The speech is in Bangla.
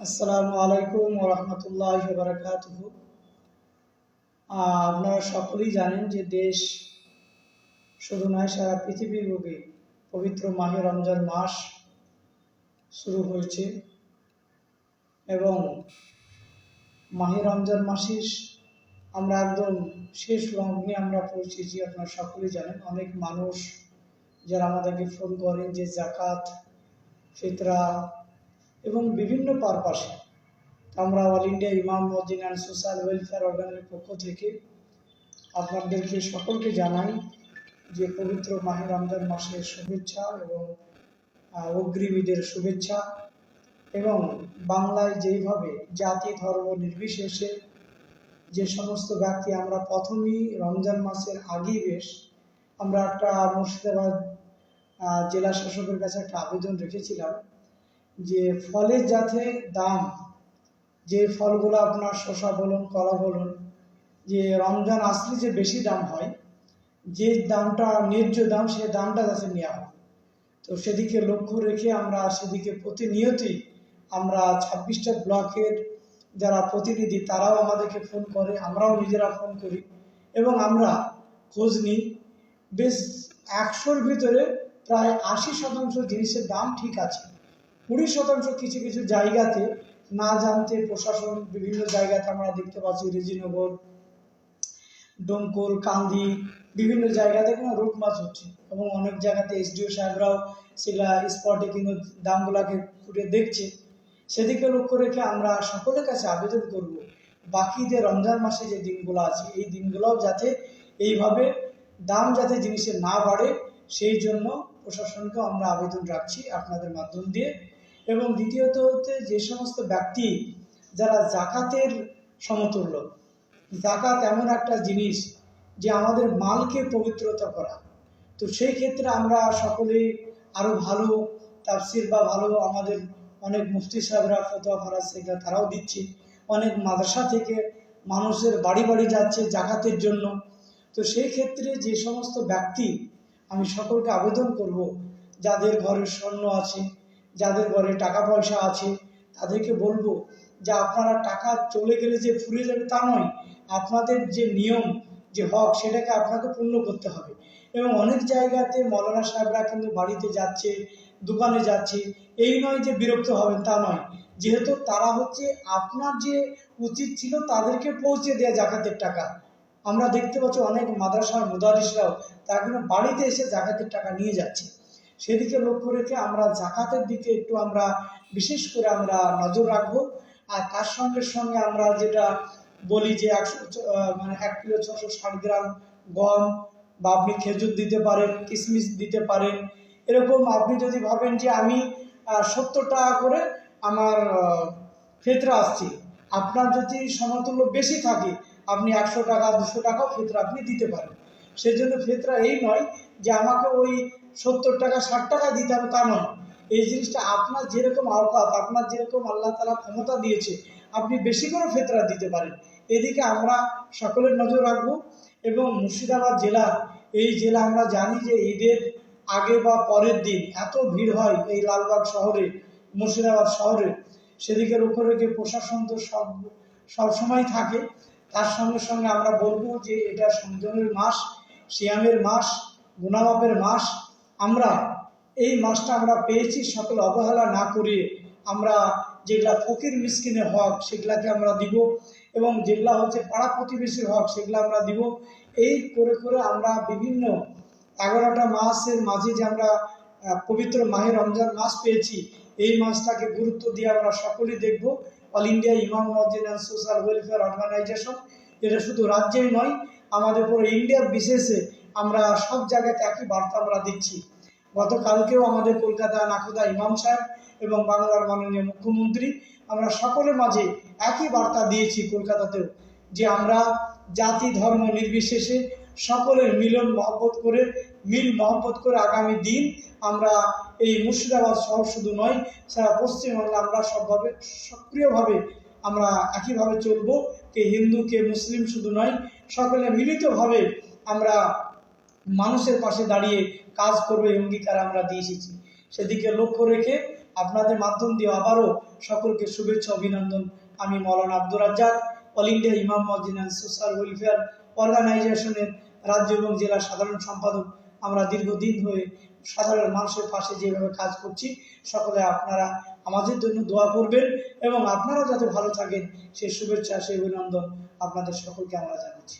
আসসালামু আলাইকুম ওয়া রাহমাতুল্লাহি ওয়া বারাকাতুহু। আপনারা সকলেই জানেন যে দেশ শুধু নয়, সারা পৃথিবীব্যাপী পবিত্র মাহে রমজান মাস শুরু হয়েছে এবং মাহে রমজান মাসের আমরা একদম শেষ লগ্নে আমরা পৌঁছেছি। আপনারা সকলেই জানেন, অনেক মানুষ যারা আমাদেরকে ফোন করেন যে জাকাত, ফিতরা এবং বিভিন্ন পারপাসে আমরা অল ইন্ডিয়া ইমাম মসজিদ অ্যান্ড সোশ্যাল ওয়েলফেয়ার অর্গানের পক্ষ থেকে আপনাদেরকে সকলকে জানাই যে পবিত্র মাহে রমজান মাসের শুভেচ্ছা এবং অগ্রিম ঈদের শুভেচ্ছা। এবং বাংলায় যেইভাবে জাতি ধর্ম নির্বিশেষে যে সমস্ত ব্যক্তি আমরা প্রথমেই রমজান মাসের আগেই আমরা একটা মুর্শিদাবাদ জেলা শাসকের কাছে একটা আবেদন রেখেছিলাম যে ফলের যাতে দাম, যে ফলগুলো আপনার শসা বলুন, কলা বলুন, যে রমজান আসলে যে বেশি দাম হয়, যে দামটা ন্যায্য দাম, সে দামটা যাতে নেওয়া হয়। তো সেদিকে লক্ষ্য রেখে আমরা সেদিকে প্রতিনিয়তই আমরা 26টা ব্লকের যারা প্রতিনিধি তারাও আমাদেরকে ফোন করে, আমরাও নিজেরা ফোন করি এবং আমরা খোঁজ নিই। বেশ 100-র ভিতরে প্রায় 80% জিনিসের দাম ঠিক আছে। 20% কিছু কিছু জায়গাতে না জানতে প্রশাসন বিভিন্ন জায়গাতে আমরা দেখতে পাচ্ছি, রেজিনগর, ডোমকল, কান্দি, বিভিন্ন জায়গাতে কোনো রোড মাছ হচ্ছে এবং অনেক জায়গাতে এসডিও সাহেবরাও সেগুলা স্পটে কিন্তু দামগুলাকে ফুটে দেখছে। সেদিকে লক্ষ্য রেখে আমরা সকলের কাছে আবেদন করব, বাকি যে রমজান মাসে যে দিনগুলো আছে এই দিনগুলোও যাতে এইভাবে দাম যাতে জিনিসের না বাড়ে, সেই জন্য প্রশাসনকে আমরা আবেদন রাখছি আপনাদের মাধ্যম দিয়ে। এবং দ্বিতীয়ত হচ্ছে, যে সমস্ত ব্যক্তি যারা জাকাতের সমতুল্য, জাকাত এমন একটা জিনিস যে আমাদের মালকে পবিত্রতা করা, তো সেই ক্ষেত্রে আমরা সকলেই আরও ভালো তাফসির বা ভালো আমাদের অনেক মুফতি সাহেবরা ফতোয়া ফরাজ শেখরা তারাও দিচ্ছে, অনেক মাদ্রাসা থেকে মানুষের বাড়ি বাড়ি যাচ্ছে জাকাতের জন্য। তো সেই ক্ষেত্রে যে সমস্ত ব্যক্তি, আমি সকলকে আবেদন করব, যাদের ঘরে স্বর্ণ আছে, যাদের ঘরে টাকা পয়সা আছে, তাদেরকে বলবো যে আপনারা টাকা চলে গেলে যে ফুরিয়ে যাবে তা নয়, আপনাদের যে নিয়ম, যে হক, সেটাকে আপনাকে পূর্ণ করতে হবে। এবং অনেক জায়গাতে মৌলানা সাহেবরা কিন্তু বাড়িতে যাচ্ছে, দোকানে যাচ্ছে, এই নয় যে বিরক্ত হবেন তা নয়, যেহেতু তারা হচ্ছে আপনার যে উচিত ছিল তাদেরকে পৌঁছে দেওয়া জাকাতের টাকা। আমরা দেখতে পাচ্ছি অনেক মাদ্রাসার মুদারিসরাও তারা কিন্তু বাড়িতে এসে জাকাতের টাকা নিয়ে যাচ্ছে। সেদিকে লক্ষ্য রেখে আমরা জাকাতের দিকে একটু আমরা বিশেষ করে আমরা নজর রাখবো। আর তার সঙ্গে সঙ্গে আমরা যেটা বলি যে 1 কিলো 660 গ্রাম গম, বা আপনি খেজুর দিতে পারেন, কিশমিশ দিতে পারেন। এরকম আপনি যদি ভাবেন যে আমি 70 টাকা করে আমার ফিতরা আসছে, আপনার যদি সমতুল্য বেশি থাকে আপনি 100 টাকা 200 টাকাও ফিতরা আপনি দিতে পারেন। সেজন্য ফিতরা এই নয় যে আমাকে ওই 70 টাকা 60 টাকা দিতে হবে তা নয়। এই জিনিসটা আপনার যেরকম আওকাত, আপনার যেরকম আল্লাহ তাআলা ক্ষমতা দিয়েছে, আপনি বেশি করে ফিতরা দিতে পারেন। এদিকে আমরা সকলের নজর রাখবো। এবং মুর্শিদাবাদ জেলা, এই জেলা আমরা জানি যে ঈদের আগে বা পরের দিন এত ভিড় হয় এই লালবাগ শহরে, মুর্শিদাবাদ শহরে, সেদিকে লক্ষ্য রেখে প্রশাসন তো সবসময় থাকে। তার সঙ্গে সঙ্গে আমরা বলবো যে এটা সংযমের মাস, সিয়ামের মাস, গুনামাপের মাস। আমরা এই মাসটা আমরা পেয়েছি, সকল অবহেলা না করিয়ে আমরা যেগুলা ফকির মিসকিনের হক সেগুলাকে আমরা দিব, এবং যেগুলা হচ্ছে পাড়া প্রতিবেশীর হক সেগুলো আমরা দিব। এই করে করে আমরা বিভিন্ন 11টা মাসের মাঝে যে আমরা পবিত্র মাহে রমজান মাস পেয়েছি, এই মাসটাকে গুরুত্ব দিয়ে আমরা সকলেই দেখব। অল ইন্ডিয়া ইমাম মসজিদ অ্যান্ড সোশ্যাল ওয়েলফেয়ার অর্গানাইজেশন, এটা শুধু রাজ্যেই নয়, আমাদের পুরো ইন্ডিয়া বিশেষে আমরা সব জায়গাতে একই বার্তা আমরা দিচ্ছি। গতকালকেও আমাদের কলকাতা নাখোদা ইমাম সাহেব এবং বাংলার মাননীয় মুখ্যমন্ত্রী, আমরা সকলের মাঝে একই বার্তা দিয়েছি কলকাতাতেও, যে আমরা জাতি ধর্ম নির্বিশেষে সকলের মিল মহব্বত করে আগামী দিন আমরা এই মুর্শিদাবাদ শহর শুধু নয়, সারা পশ্চিমবাংলা আমরা সবভাবে সক্রিয়ভাবে আমরা একইভাবে চলবো। কে হিন্দু কে মুসলিম শুধু নয়, সকলে মিলিতভাবে আমরা মানুষের পাশে দাঁড়িয়ে কাজ করবো, এই অঙ্গীকার আমরা দিয়ে এসেছি। সেদিকে লক্ষ্য রেখে আপনাদের মাধ্যম দিয়ে আবারও সকলকে শুভেচ্ছা অভিনন্দন। আমি মৌলানা আব্দুর রাজ্জাক, অল ইন্ডিয়া ইমাম মসজিদ অ্যান্ড সোশ্যাল ওয়েলফেয়ার অর্গানাইজেশনের রাজ্য এবং জেলা সাধারণ সম্পাদক। আমরা দীর্ঘদিন ধরে সাধারণ মানুষের পাশে যেভাবে কাজ করছি, সকলে আপনারা আমাদের জন্য দোয়া করবেন এবং আপনারা যাতে ভালো থাকেন সেই শুভেচ্ছা, সেই অভিনন্দন আপনাদের সকলকে আমরা জানাচ্ছি।